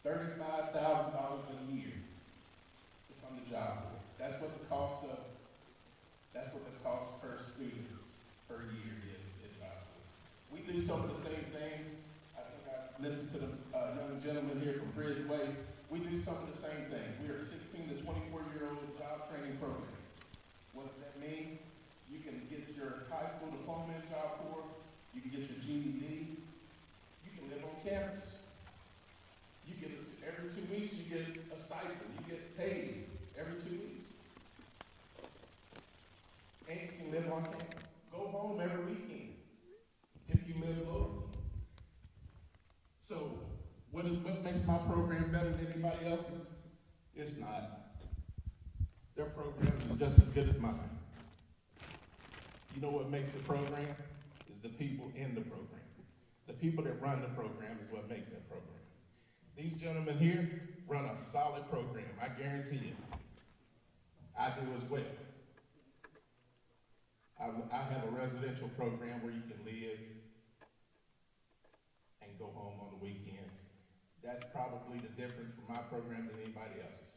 $35,000 a year to come to Job Corps. That's what the cost per student per year is Job Corps. We do some of the same things. I think I listened to the young gentleman here from Bridgeway. We do some of the same things. We are a 16 to 24-year-old job training program. What does that mean? You can get your high school diploma in Job Corps. You can get your GED. You can live on campus. You get every 2 weeks. You get a stipend. You get paid every 2 weeks, and you can live on campus. Go home every weekend if you live locally. So, what makes my program better than anybody else's? It's not. Their program is just as good as mine. You know what makes the program? Is the people in the program. The people that run the program is what makes that program. These gentlemen here run a solid program, I guarantee you. I do as well. I have a residential program where you can live and go home on the weekends. That's probably the difference from my program than anybody else's.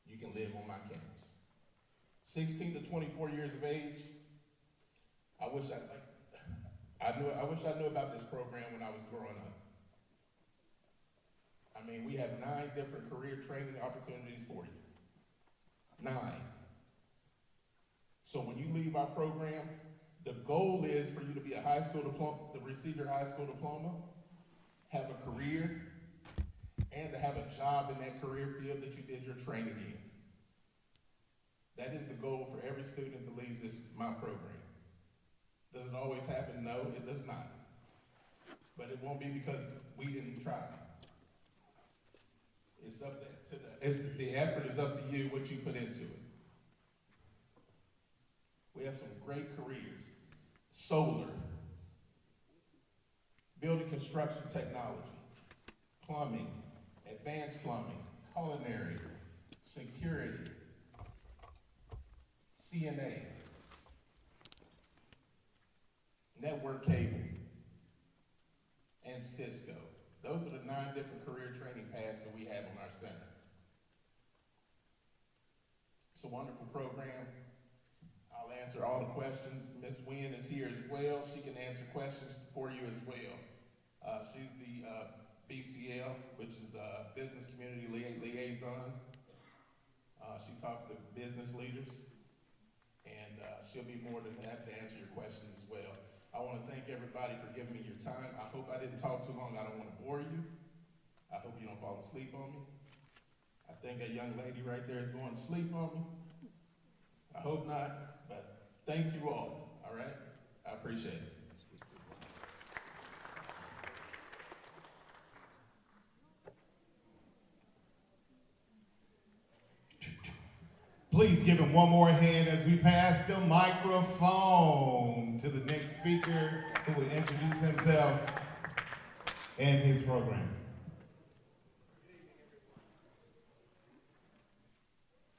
You can live on my campus. 16 to 24 years of age, I wish I knew about this program when I was growing up. I mean, we have 9 different career training opportunities for you. 9. So when you leave our program, the goal is for you to be a high school diploma, to receive your high school diploma, have a career, and to have a job in that career field that you did your training in. That is the goal for every student that leaves my program. Does it always happen? No, it does not. But it won't be because we didn't try. It's up to the effort is up to you, what you put into it. We have some great careers. Solar, building construction technology, plumbing, advanced plumbing, culinary, security, CNA, network cable, and Cisco. Those are the 9 different career training paths that we have on our center. It's a wonderful program. I'll answer all the questions. Ms. Wynn is here as well. She can answer questions for you as well. She's the BCL, which is Business Community Liaison. She talks to business leaders, and she'll be more than happy to answer your questions as well. I want to thank everybody for giving me your time. I hope I didn't talk too long. I don't want to bore you. I hope you don't fall asleep on me. I think that young lady right there is going to sleep on me. I hope not, but thank you all right? I appreciate it. Please give him one more hand as we pass the microphone to the next speaker who will introduce himself and his program.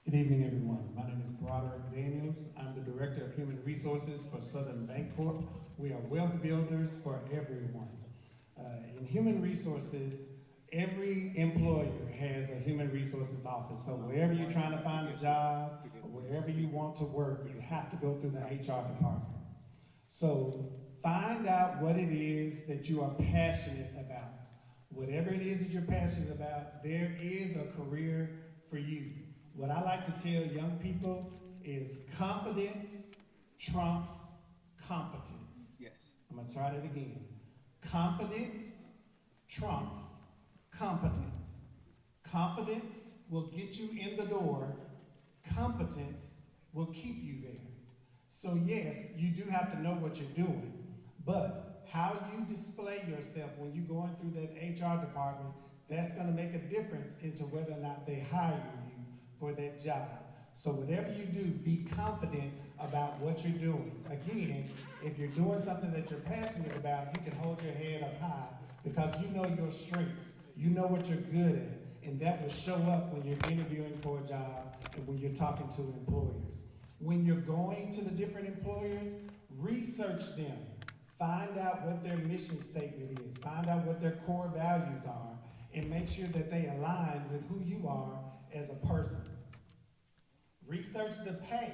Good evening, everyone. My name is Broderick Daniels. I'm the Director of Human Resources for Southern Bancorp. We are wealth builders for everyone. In human resources, every employer has a human resources office. So wherever you're trying to find a job, or wherever you want to work, you have to go through the HR department. So find out what it is that you are passionate about. Whatever it is that you're passionate about, there is a career for you. What I like to tell young people is confidence trumps competence. Yes. I'm gonna try that again. Confidence trumps competence. Competence will get you in the door. Competence will keep you there. So yes, you do have to know what you're doing, but how you display yourself when you're going through that HR department, that's gonna make a difference into whether or not they hire you for that job. So whatever you do, be confident about what you're doing. Again, if you're doing something that you're passionate about, you can hold your head up high because you know your strengths. You know what you're good at, and that will show up when you're interviewing for a job and when you're talking to employers. When you're going to the different employers, research them. Find out what their mission statement is. Find out what their core values are, and make sure that they align with who you are as a person. Research the pay.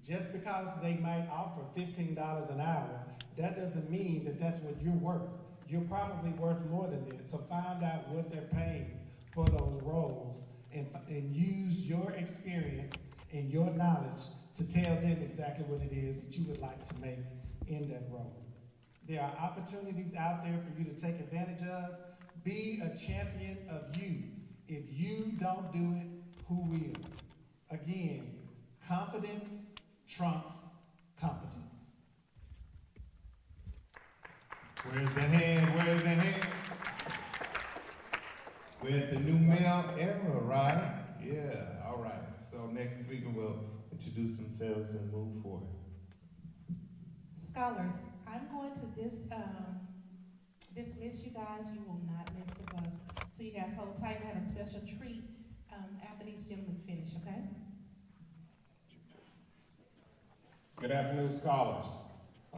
Just because they might offer $15 an hour, that doesn't mean that that's what you're worth. You're probably worth more than that. So find out what they're paying for those roles and use your experience and your knowledge to tell them exactly what it is that you would like to make in that role. There are opportunities out there for you to take advantage of. Be a champion of you. If you don't do it, who will? Again, confidence trumps competence. Where's the hand? Where's the hand? We're at the new male era, right? Yeah, all right. So next speaker will introduce themselves and move forward. Scholars, I'm going to dismiss you guys. You will not miss the bus. So you guys hold tight. I have a special treat after these gentlemen finish, okay? Good afternoon, scholars.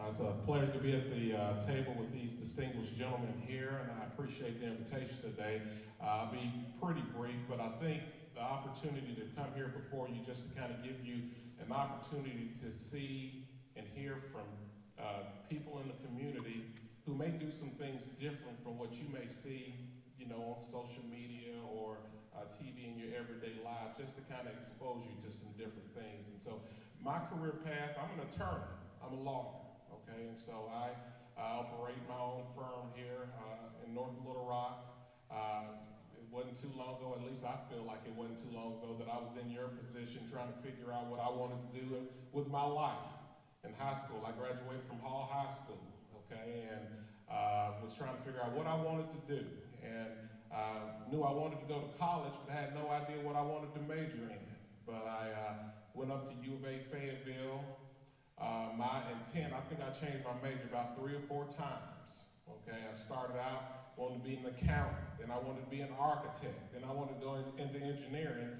It's a pleasure to be at the table with these distinguished gentlemen here, and I appreciate the invitation today. I'll be pretty brief, but I think the opportunity to come here before you just to kind of give you an opportunity to see and hear from people in the community who may do some things different from what you may see, on social media or TV in your everyday lives, just to kind of expose you to some different things. And so my career path, I'm an attorney, I'm a lawyer, okay? And so I operate my own firm here in North Little Rock. It wasn't too long ago, at least I feel like it wasn't too long ago, that I was in your position trying to figure out what I wanted to do with my life. In high school, I graduated from Hall High School, okay, and was trying to figure out what I wanted to do. And knew I wanted to go to college, but had no idea what I wanted to major in. But I went up to U of A Fayetteville. My intent, I think I changed my major about 3 or 4 times, okay? I started out wanting to be an accountant, then I wanted to be an architect, then I wanted to go into engineering,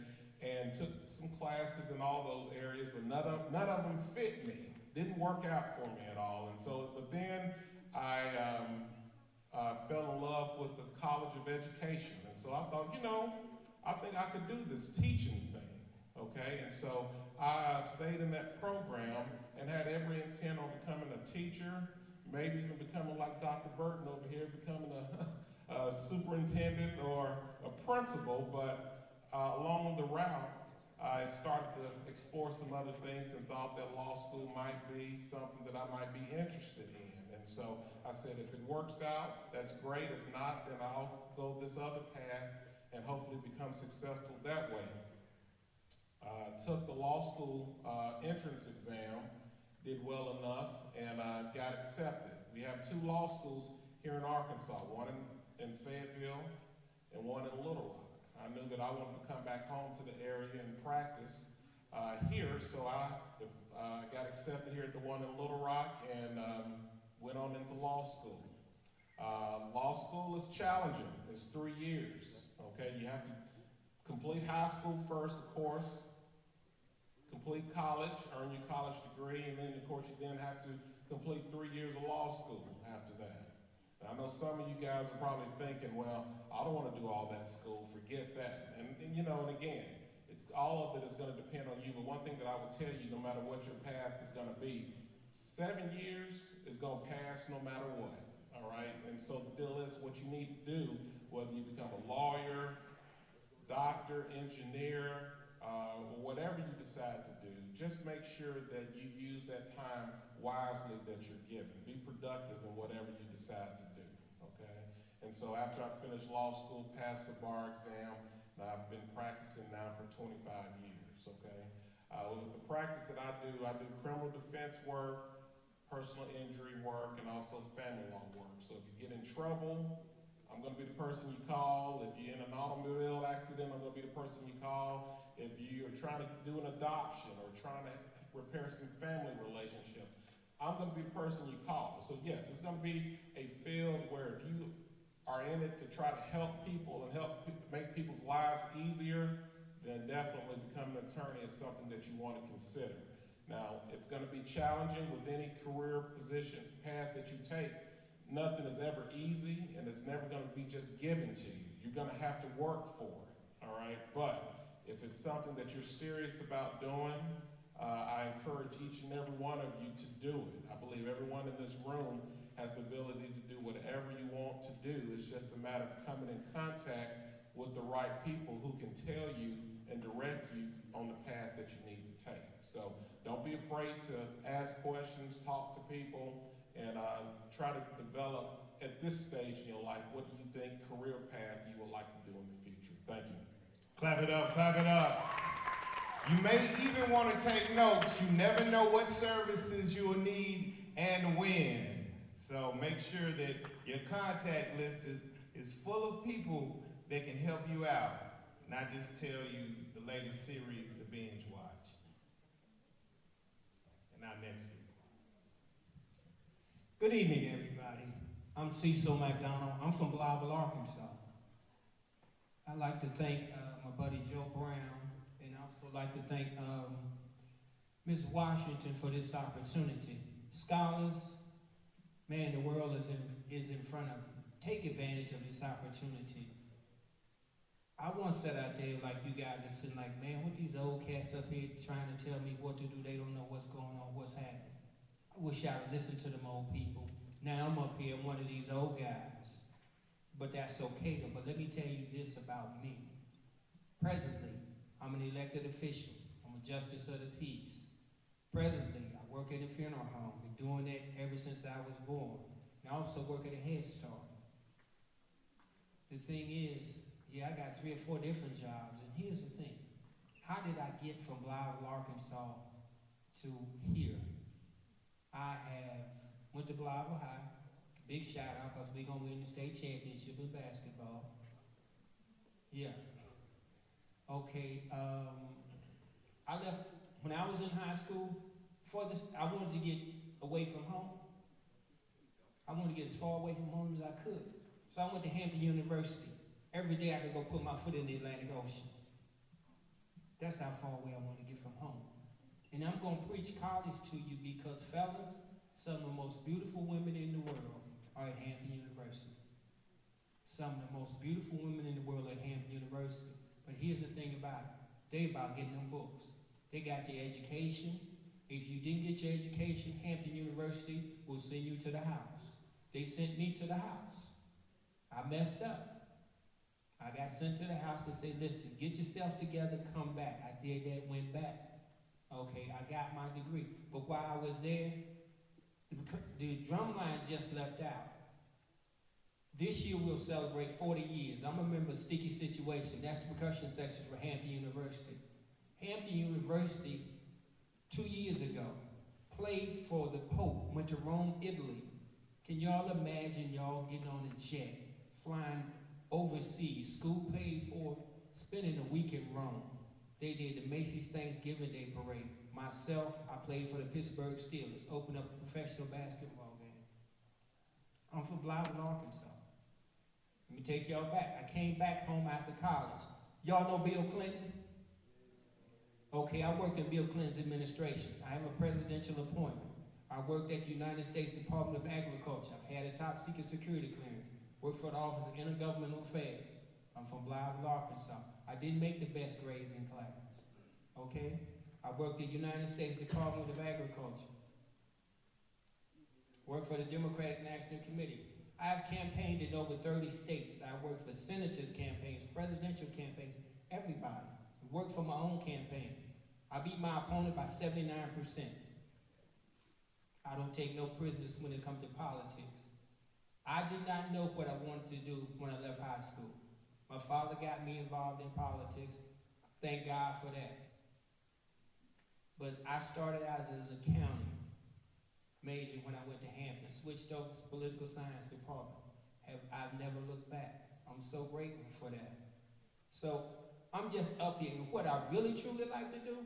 and took some classes in all those areas, but none of them fit me. Didn't work out for me at all. And so, but then I fell in love with the College of Education. And so I thought, I think I could do this teaching thing, okay? And so I stayed in that program and had every intent on becoming a teacher, maybe even becoming like Dr. Burton over here, becoming a superintendent or a principal, but along the route, I started to explore some other things and thought that law school might be something that I might be interested in. And so I said, if it works out, that's great. If not, then I'll go this other path and hopefully become successful that way. Took the law school entrance exam, did well enough, and got accepted. We have 2 law schools here in Arkansas, one in Fayetteville and one in Little Rock. I knew that I wanted to come back home to the area and practice here, so I got accepted here at the one in Little Rock and went on into law school. Law school is challenging. It's 3 years, okay? You have to complete high school first, of course, complete college, earn your college degree, and then, of course, you then have to complete 3 years of law school after that. I know some of you guys are probably thinking, well, I don't want to do all that school, forget that. And again, all of it is going to depend on you, but one thing that I will tell you, no matter what your path is going to be, 7 years is going to pass no matter what, all right? And so the deal is what you need to do, whether you become a lawyer, doctor, engineer, or whatever you decide to do, just make sure that you use that time wisely that you're given. Be productive in whatever you decide to do, okay? And so after I finished law school, passed the bar exam, and I've been practicing now for 25 years, okay? With the practice that I do criminal defense work, personal injury work, and also family law work. So if you get in trouble, I'm going to be the person you call. If you're in an automobile accident, I'm going to be the person you call. If you're trying to do an adoption or trying to repair some family relationship, I'm going to be the person you call. So yes, it's going to be a field where if you are in it to try to help people and make people's lives easier, then definitely becoming an attorney is something that you want to consider. Now, it's going to be challenging with any career position path that you take. nothing is ever easy, and it's never going to be just given to you. You're going to have to work for it, all right? But if it's something that you're serious about doing, I encourage each and every one of you to do it. I believe everyone in this room has the ability to do whatever you want to do. It's just a matter of coming in contact with the right people who can tell you and direct you on the path that you need to take. So don't be afraid to ask questions, talk to people, and try to develop at this stage in your life, what do you think career path you would like to do in the future? Thank you. Clap it up, clap it up. You may even want to take notes. You never know what services you will need and when. So make sure that your contact list is full of people that can help you out, not just tell you the latest series to binge watch. And our next speaker. Good evening, everybody. I'm Cecil McDonald. I'm from Blytheville, Arkansas. I'd like to thank my buddy Joe Brown, and I also like to thank Ms. Washington for this opportunity. Scholars, man, the world is in front of you. Take advantage of this opportunity. I once sat out there like you guys are sitting like, man, what these old cats up here trying to tell me what to do, they don't know what's going on, what's happening. I wish I would listen to them old people. Now I'm up here, one of these old guys. But that's okay though. But let me tell you this about me. Presently, I'm an elected official. I'm a justice of the peace. Presently, I work at a funeral home. Been doing that ever since I was born. And I also work at a Head Start. The thing is, yeah, I got 3 or 4 different jobs. And here's the thing. How did I get from Blytheville, Arkansas to here? I went to Blytheville High. Big shout out because we're going to win the state championship in basketball. Yeah. Okay. I left, when I was in high school, I wanted to get away from home. I wanted to get as far away from home as I could. So I went to Hampton University. Every day I could go put my foot in the Atlantic Ocean. That's how far away I wanted to get from home. And I'm going to preach college to you because, fellas, some of the most beautiful women in the world are at Hampton University. Some of the most beautiful women in the world are at Hampton University. But here's the thing about it. They about getting them books. They got your education. If you didn't get your education, Hampton University will send you to the house. They sent me to the house. I messed up. I got sent to the house and said, listen, get yourself together, come back. I did that, went back. Okay, I got my degree. But while I was there, the drum line just left out. This year we'll celebrate 40 years. I'm a member of Sticky Situation. That's the percussion section for Hampton University. Hampton University, 2 years ago, played for the Pope, went to Rome, Italy. Can y'all imagine y'all getting on a jet, flying overseas, school paid for, spending a week in Rome. They did the Macy's Thanksgiving Day Parade. Myself, I played for the Pittsburgh Steelers, opened up a professional basketball game. I'm from Blytheville, Arkansas. Let me take y'all back. I came back home after college. Y'all know Bill Clinton? Okay, I worked in Bill Clinton's administration. I have a presidential appointment. I worked at the United States Department of Agriculture. I've had a top secret security clearance. Worked for the Office of Intergovernmental Affairs. I'm from Blytheville, Arkansas. I didn't make the best grades in class, okay? I worked at the United States Department of Agriculture. Worked for the Democratic National Committee. I have campaigned in over 30 states. I worked for senators' campaigns, presidential campaigns, everybody. I worked for my own campaign. I beat my opponent by 79%. I don't take no prisoners when it comes to politics. I did not know what I wanted to do when I left high school. My father got me involved in politics. Thank God for that. But I started out as an accounting major when I went to Hampton, switched over to political science department. I've never looked back. I'm so grateful for that. So I'm just up here. And what I really truly like to do,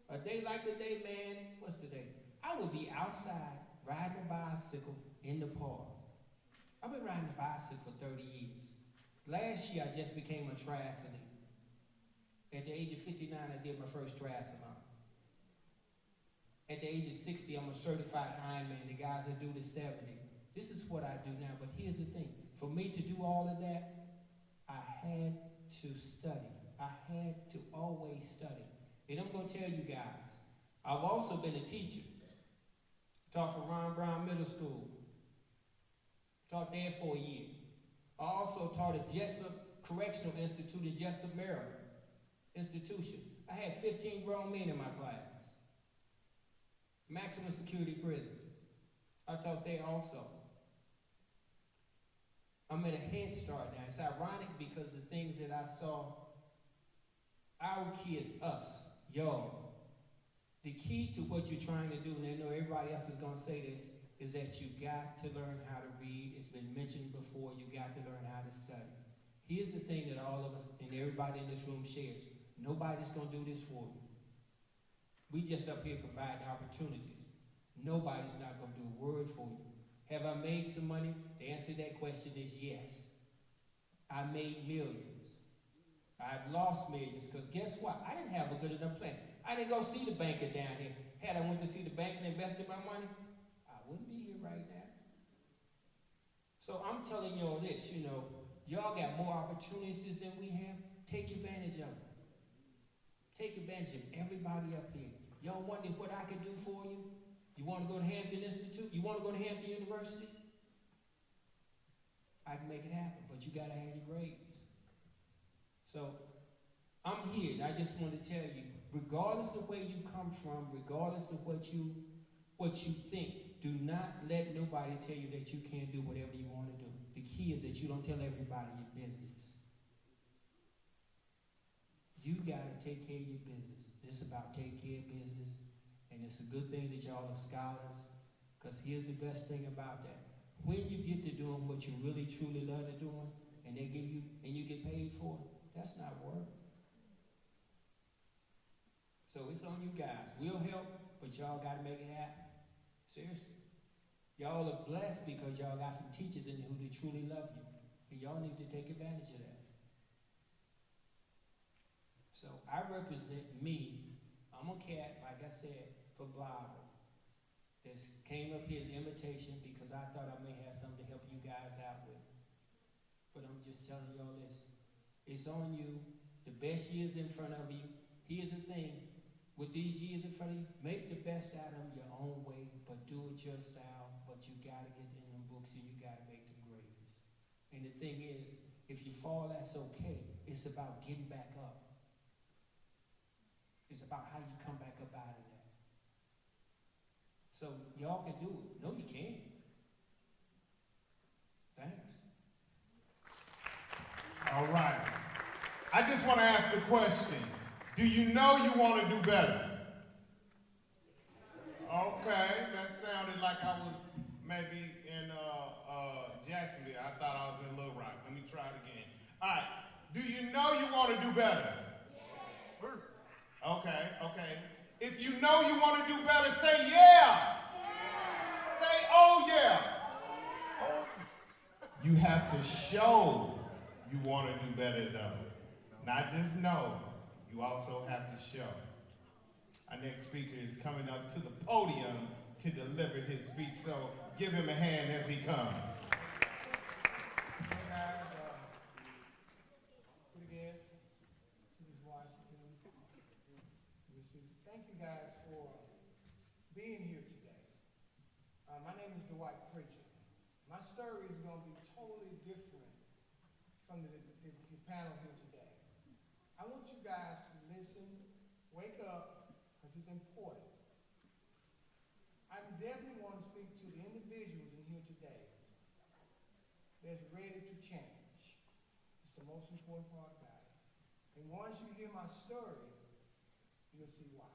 a day like today, man, what's today? I would be outside riding a bicycle in the park. I've been riding a bicycle for 30 years. Last year, I just became a triathlete. At the age of 59, I did my first triathlon. At the age of 60, I'm a certified Ironman, the guys that do the 70. This is what I do now, but here's the thing. For me to do all of that, I had to study. I had to always study. And I'm going to tell you guys, I've also been a teacher. Taught for Ron Brown Middle School. Taught there for a year. I also taught at Jessup Correctional Institute in Jessup, Maryland. Institution. I had 15 grown men in my class. Maximum security prison. I taught there also. I'm at a Head Start now. It's ironic because the things that I saw, our kids, us, y'all, the key to what you're trying to do, and I know everybody else is going to say this, is that you got to learn how to read. It's been mentioned before, you got to learn how to study. Here's the thing that all of us and everybody in this room shares. Nobody's going to do this for you. We just up here providing opportunities. Nobody's not going to do a word for you. Have I made some money? The answer to that question is yes. I made millions. I've lost millions, because guess what? I didn't have a good enough plan. I didn't go see the banker down here. Had I went to see the bank and invested my money, I wouldn't be here right now. So I'm telling y'all this, y'all got more opportunities than we have. Take advantage of them. Take advantage of everybody up here. Y'all wonder what I could do for you? You want to go to Hampton Institute? You want to go to Hampton University? I can make it happen, but you got to have your grades. So I'm here, and I just want to tell you, regardless of where you come from, regardless of what you think, do not let nobody tell you that you can't do whatever you want to do. The key is that you don't tell everybody your business. You got to take care of your business. It's about taking care of business. And it's a good thing that y'all are scholars, because here's the best thing about that. When you get to doing what you really truly love to doing, and they give you, and you get paid for it, that's not work. So it's on you guys. We'll help, but y'all got to make it happen. Seriously. Y'all are blessed because y'all got some teachers in there who truly love you, and y'all need to take advantage of that. So I represent me. I'm a cat, like I said, for Bible. This came up here in invitation because I thought I may have something to help you guys out with. But I'm just telling y'all this. It's on you. The best years in front of you. Here's the thing. With these years in front of you, make the best out of them your own way, but do it your style. But you got to get in them books and you got to make them grades. And the thing is, if you fall, that's okay. It's about getting back up. It's about how you come back up out of that. So y'all can do it. No, you can't. Thanks. All right. I just want to ask a question. Do you know you want to do better? Okay, that sounded like I was maybe in Jacksonville. I thought I was in Little Rock. Let me try it again. All right. Do you know you want to do better? Yes. Okay. If you know you want to do better, say yeah. Say, oh yeah. You have to show you want to do better, though. Not just know, you also have to show. Our next speaker is coming up to the podium to deliver his speech, so give him a hand as he comes. Hey guys, pretty guests, Mrs. Washington, thank you guys for being here today. My name is Dwight Pritchard. My story is going to be totally different from the panel here today. I want you guys to listen, wake up, because it's important. I definitely want to speak to the individuals in here today that's ready to change. It's the most important part about it. And once you hear my story, you'll see why.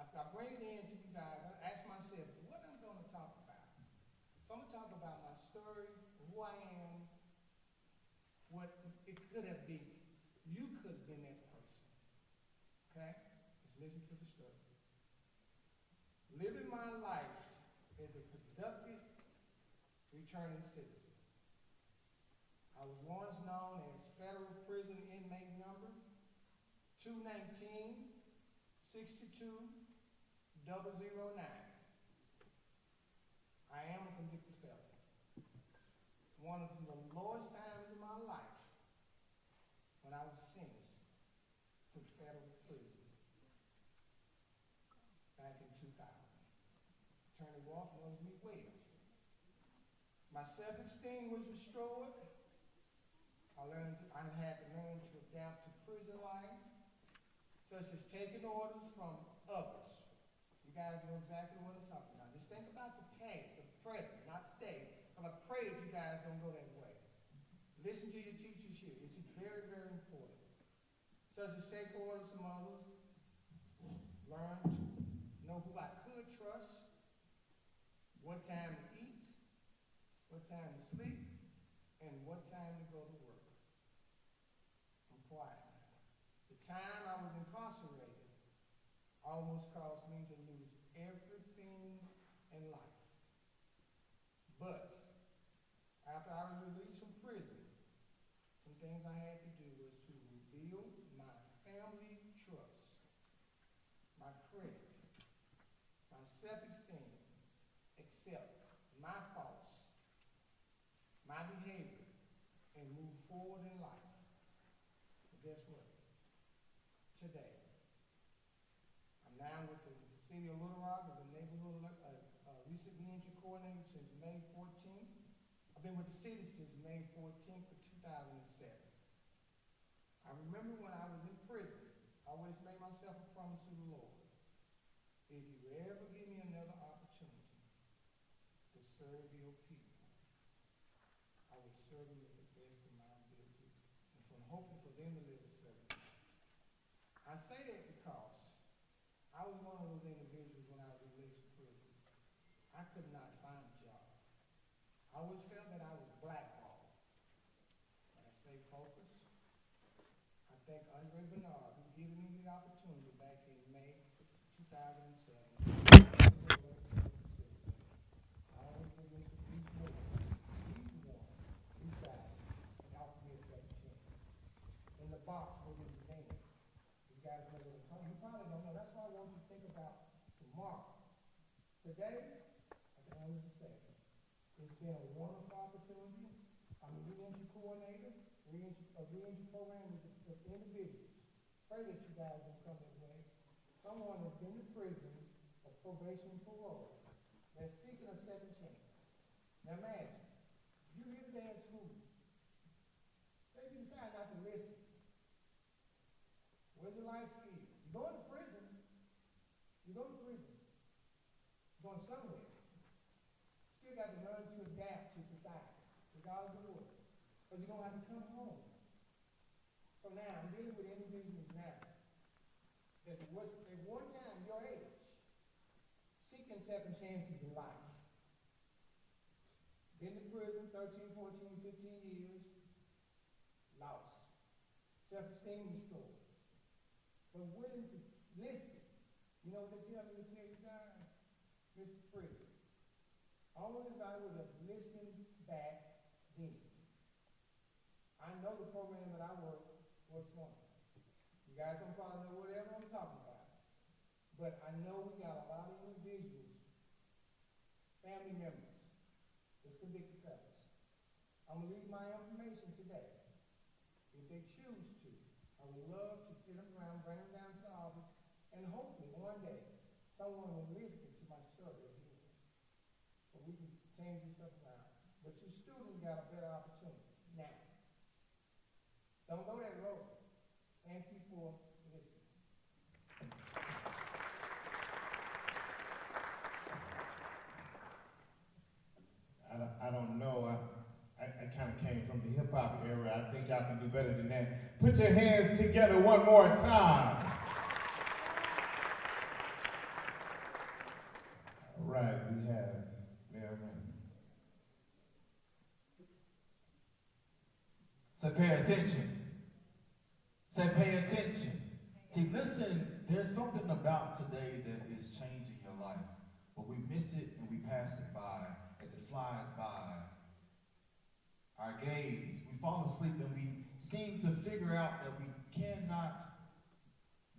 I bring it in to you guys. I ask myself, what am I going to talk about? So I'm going to talk about my story, who I am, what it could have been. You could have been that person. Okay? Let's listen to the story. Living my life as a productive, returning citizen. I was once known as federal prison inmate number 219-62-009. I am a convicted felon. one of the lowest times in my life when I was sentenced to federal prison back in 2000. Attorney Walsh knows me well. My self-esteem was destroyed. I had to learn to adapt to prison life, such as taking orders from others. You guys know exactly what I'm talking about. Just think about the past, the present, not state. But I pray that you guys don't go that way. Listen to your teachers here. This is very, very important. Such as take orders from others, learn to know who I could trust, what time to eat, what time to sleep, and what time to go to work. I'm quiet now. The time I was incarcerated almost caused me to lose everything in life. But after I was released from prison, some things I had to do was to rebuild my family trust, my credit, my self-esteem, accept my faults, my behavior, and move forward in life. But guess what? Today, I'm now with the City of Little Rock as a neighborhood recent reentry coordinator since May 14th. I've been with the city since May 14th of 2007. I remember when I was in prison, I always made myself a promise to the Lord. If you ever give me another opportunity to serve your people, I will serve them with the best of my ability and from hoping for them to live a certain life. I say that because I was one of those individuals when I was released from prison. I could not find a job. I always felt that I was blackballed. But I stayed focused. I thank Andre Bernard who gave me the opportunity back in May 2007. I always give Mr. Bruce Moore. He's the one who decided and offered me a second chance. In the box where his name. You guys know what I'm talking about. You probably don't know. That's why I want you to think about tomorrow. Today, I can only say, it's been a wonderful opportunity. I'm a reentry coordinator, reentry program with individuals. Pray that you guys don't come that way. Someone that's been to prison for probation and parole, that's seeking a second chance. Now imagine, you're here today in school. Say you decide not to listen. Where's your life skill? You go to prison. You go to prison. You're going somewhere. Still got to learn to adapt to society, regardless of what. Because you're going to have to come home. So now, I'm dealing with individuals now that was at one time your age, seeking second chances in life. Been to prison 13, 14, 15 years, lost. Self-esteem restored. But willing to listen. You know what they tell me to tell you guys? Mr. Prison. Only if I would have listened back then. I know the program that I work works wonderful. You guys don't probably know whatever I'm talking about. But I know we got a lot of individuals, family members, that's convicted felons. I'm going to leave my information today. If they choose to, I would love to sit them around, bring them down to the office, and hopefully one day someone will listen to my story again. So we can change this stuff around. But your students got a better opportunity now. Don't go that road. Thank you for listening. I don't know. I kind of came from the hip-hop era. I think y'all can do better than that. Put your hands together one more time. All right, we have Marilyn. So pay attention. Say pay attention. See, listen, there's something about today that is changing your life. But we miss it and we pass it by as it flies by. Our gaze, we fall asleep and we seem to figure out that we cannot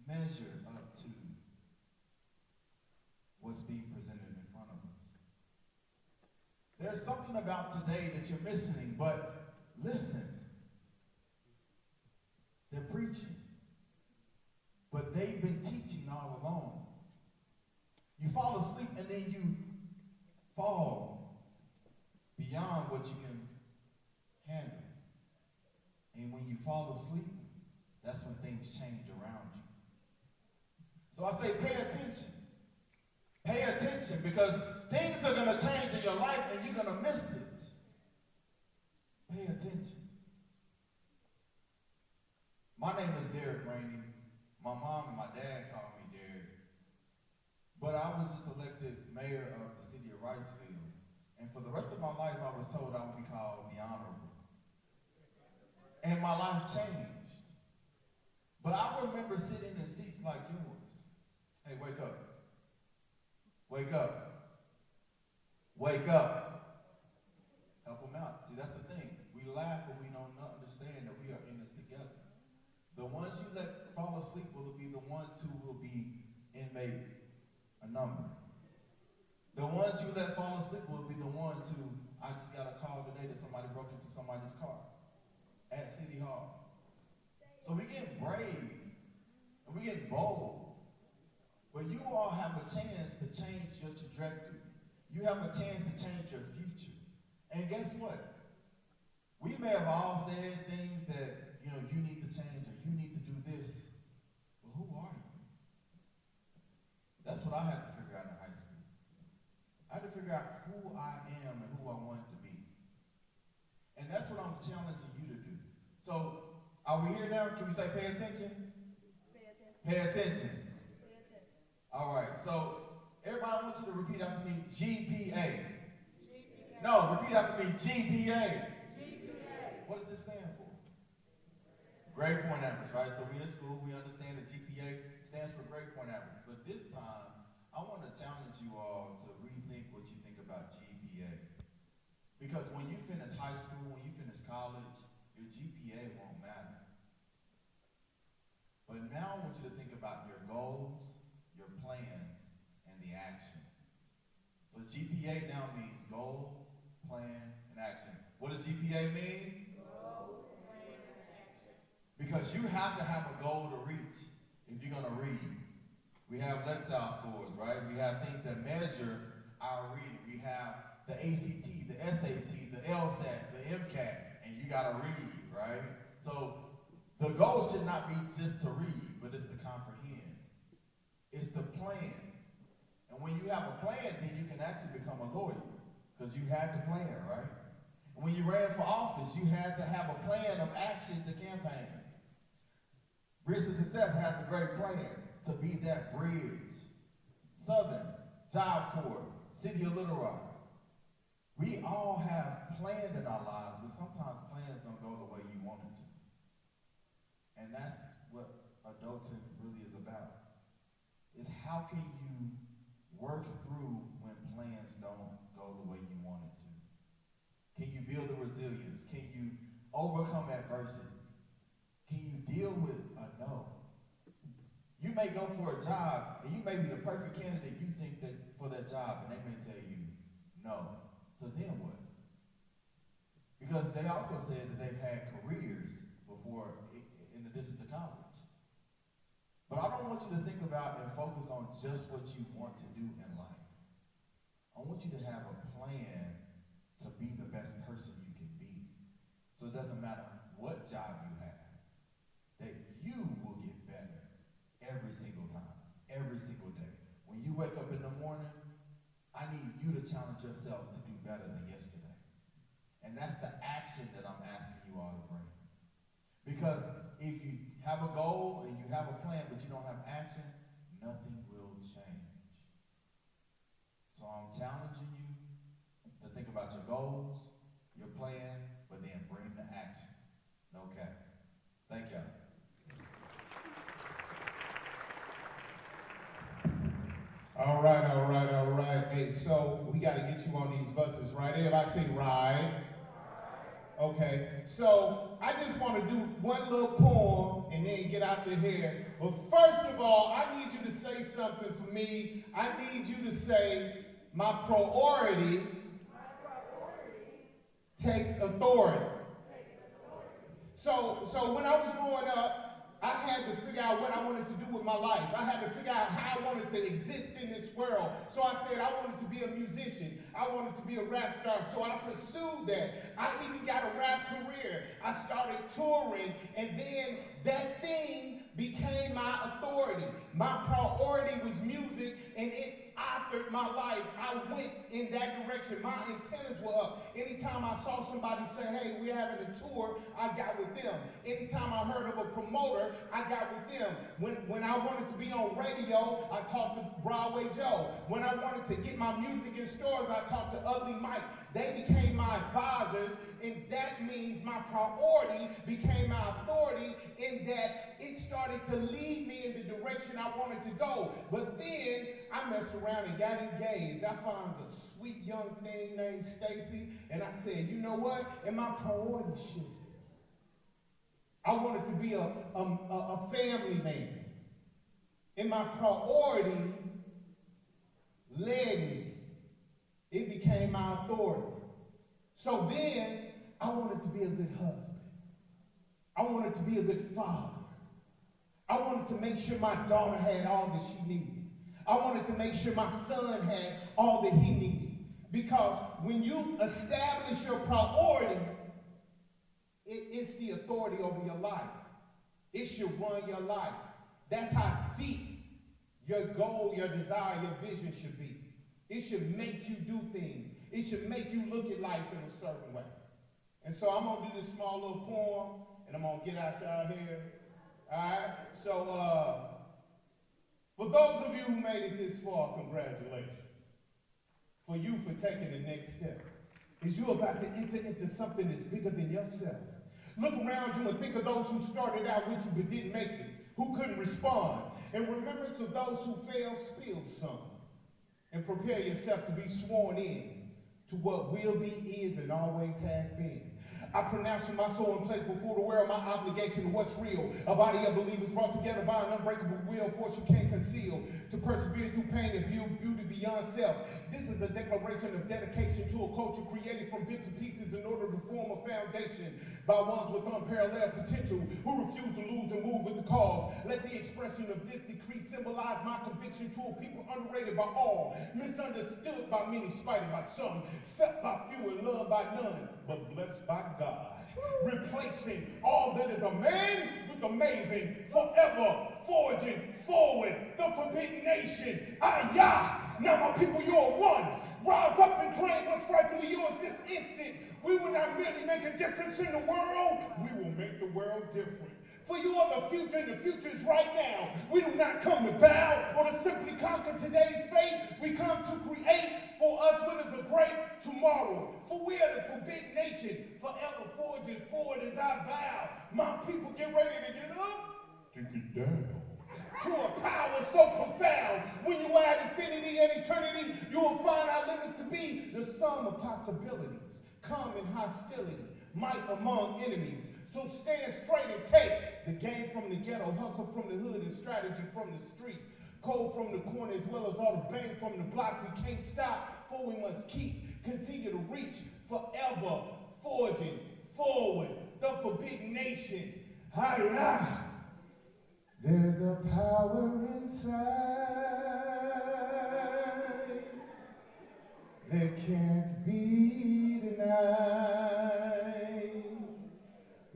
measure up to what's being presented in front of us. There's there's something about today that you're missing, but listen. They're preaching, but they've been teaching all along. You fall asleep and then you fall beyond what you can handle. And when you fall asleep, that's when things change around you. So I say pay attention. Pay attention, because things are going to change in your life and you're going to miss it. Pay attention. My name is Derek Rainey. My mom and my dad call me Derek. But I was just elected mayor of the city of Wrightsville. And for the rest of my life, I was told I would be called the Honorable. And my life changed. But I remember sitting in seats like yours. Hey, wake up. Wake up. Wake up. Help them out. See, that's the thing. We laugh, but we don't understand that we are in this together. The ones you let fall asleep will be the ones who will be in maybe a number. The ones you let fall asleep will be the ones who, I just got a call today that somebody broke into somebody's car at City Hall. So we get brave and we get bold. But you all have a chance to change your trajectory. You have a chance to change your future. And guess what? We may have all said things that, you need to change or you need to do this. Well, who are you? That's what I had to figure out in high school. I had to figure out who I am and who I wanted to be. And that's what I'm challenging you to do. So, are we here now? Can we say pay attention? Pay attention. Pay attention. Pay attention. All right, so everybody, I want you to repeat after me, GPA. GPA. No, repeat after me, GPA. GPA. What does it stand for? Grade point average, right? So we're in school, we understand that GPA stands for grade point average. But this time, I want to challenge you all to rethink what you think about GPA. Because when you finish high school, when you finish college, your GPA won't matter. But now I want you to think about your goals, your plans, and the action. So GPA now means goal, plan, and action. What does GPA mean? Goal, plan, and action. Because you have to have a goal to reach if you're going to read. We have Lexile scores, right? We have things that measure our reading. We have the ACT, the SAT, the LSAT, the MCAT, and you got to read, right? So the goal should not be just to read, but it's to comprehend. It's to plan. And when you have a plan, then you can actually become a lawyer, because you had to plan, right? And when you ran for office, you had to have a plan of action to campaign. Bridge to Success has a great plan to be that bridge. Southern, Job Corps, City of Little Rock. We all have planned in our lives, but sometimes plans don't go the way you want it to. And that's what adulting really is about. Is how can you work through when plans don't go the way you want it to? Can you build the resilience? Can you overcome adversity? Can you deal with a no? You may go for a job, and you may be the perfect candidate you think that for that job, and they may tell you no. So then what? Because they also said that they've had careers before in addition to college. But I don't want you to think about and focus on just what you want to do in life. I want you to have a plan to be the best person you can be. So it doesn't matter what job you have, that you will get better every single time, every single day. When you wake up in the morning, I need you to challenge yourself to do better than yesterday. And that's the action that I'm asking you all to bring. Because if you have a goal and you have a plan but you don't have action, nothing will change. So I'm challenging you to think about your goals, your plan, but then bring the action. No cap. Thank y'all. All right, all right, all right. Hey, so we got to get you on these buses, right? Everybody say ride. Okay, so I just want to do one little poem and then get out of here. But first of all, I need you to say something for me. I need you to say my priority takes authority. So when I was growing up, I had to figure out what I wanted to do with my life. I had to figure out how I wanted to exist in this world. So I said I wanted to be a musician. I wanted to be a rap star. So I pursued that. I even got a rap career. I started touring, and then that thing became my authority. My priority was music, and it authored my life. I went in that direction. My antennas were up. Anytime I saw somebody say, hey, we're having a tour, I got with them. Anytime I heard of a promoter, I got with them. When I wanted to be on radio, I talked to Broadway Joe. When I wanted to get my music in stores, I talked to Ugly Mike. They became my advisors, and that means my priority became my authority in that it started to lead me in the direction I wanted to go. But then I messed around and got engaged. I found a sweet young thing named Stacy, and I said, you know what? And my priority shifted. I wanted to be a family man. And my priority led me. It became my authority. So then I wanted to be a good husband. I wanted to be a good father. I wanted to make sure my daughter had all that she needed. I wanted to make sure my son had all that he needed. Because when you establish your priority, it's the authority over your life. It should run your life. That's how deep your goal, your desire, your vision should be. It should make you do things. It should make you look at life in a certain way. And so I'm going to do this small little poem, and I'm going to get out y'all here. All right? So for those of you who made it this far, congratulations. For you for taking the next step. Is you're about to enter into something that's bigger than yourself. Look around you and think of those who started out with you but didn't make it, who couldn't respond. And remembrance of those who failed, spilled some. And prepare yourself to be sworn in to what will be, is, and always has been. I pronounce in my soul and place before the world my obligation to what's real. A body of believers brought together by an unbreakable will, force you can't conceal. To persevere through pain and build beauty beyond self. This is a declaration of dedication to a culture created from bits and pieces in order to form a foundation by ones with unparalleled potential who refuse to lose and move with the cause. Let the expression of this decree symbolize my conviction to a people underrated by all, misunderstood by many, spited by some, felt by few and loved by none, but blessed by God. Replacing all that is a man with amazing, forever forging forward the forbidden nation. Ayah! Now my people, you are one. Rise up and claim what's rightfully yours this instant. We will not merely make a difference in the world, we will make the world different. For you are the future, and the future is right now. We do not come to bow or to simply conquer today's fate. We come to create for us what is a great tomorrow. For we are the forbidden nation, forever forging forward as I vow. My people, get ready to get up, to get down. To a power so profound, when you add infinity and eternity, you will find our limits to be the sum of possibilities, common hostility, might among enemies. So stand straight and take the game from the ghetto, hustle from the hood, and strategy from the street. Cold from the corner as well as all the bang from the block. We can't stop, for we must continue to reach, forever forging forward the forbidden nation. Hi-ya! There's a power inside that can't be denied.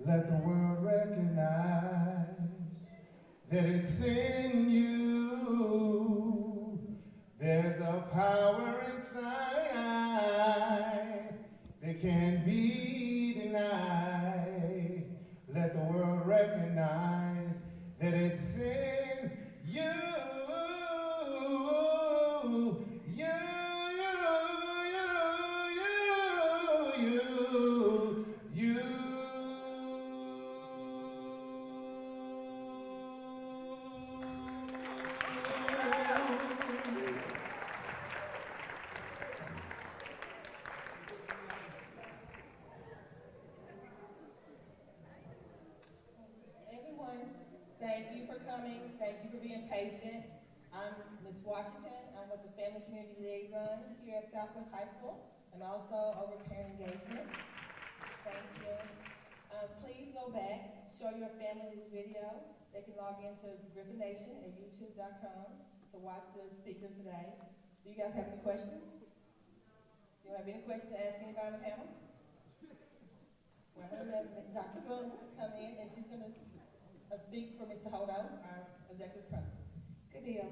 Let the world recognize that it's in you. There's a power inside that can't be denied. Let the world recognize that it's in you. Everyone, thank you for coming. Thank you for being patient. I'm Ms. Washington. I'm with the Family Community Liaison here at Southwest High School. I'm also over parent engagement. Thank you. Please go back, show your family this video. They can log into Gryphon Nation at youtube.com to watch the speakers today. Do you guys have any questions? Do you have any questions to ask anybody on the panel? Well, I'm going to let Dr. Boone come in, and she's going to speak for Mr. Hodo, our executive president. Good deal.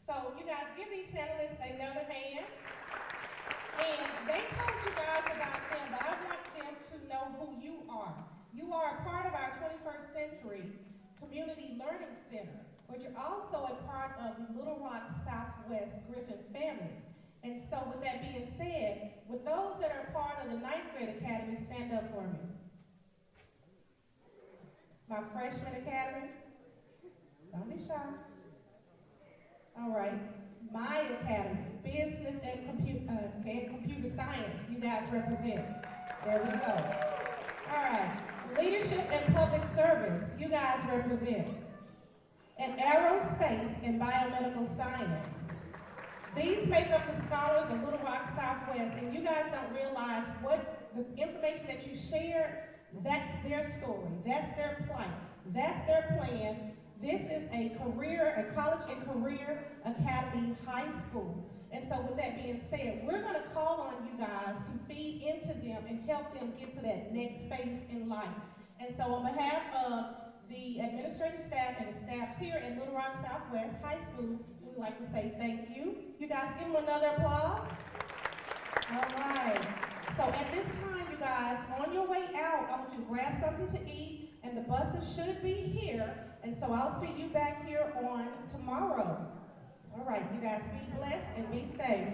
So you guys give these panelists another hand. And they told you guys about them, but I want them to know who you are. You are a part of our 21st Century Community Learning Center, but you're also a part of the Little Rock Southwest Gryphon family. And so with that being said, with those that are part of the 9th grade academy, stand up for me. My freshman academy, don't be shy. All right, my academy, business and computer science, you guys represent. There we go. All right, leadership and public service, you guys represent. And aerospace and biomedical science. These make up the scholars of Little Rock Southwest, and you guys don't realize what the information that you shared, that's their story, that's their plight, that's their plan. This is a college and career academy high school. And so with that being said, we're gonna call on you guys to feed into them and help them get to that next phase in life. And so on behalf of the administrative staff and the staff here at Little Rock Southwest High School, we'd like to say thank you. You guys give them another applause. All right. So at this time, you guys, on your way out, I want you to grab something to eat, and the buses should be here. And so I'll see you back here on tomorrow. All right, you guys be blessed and be safe.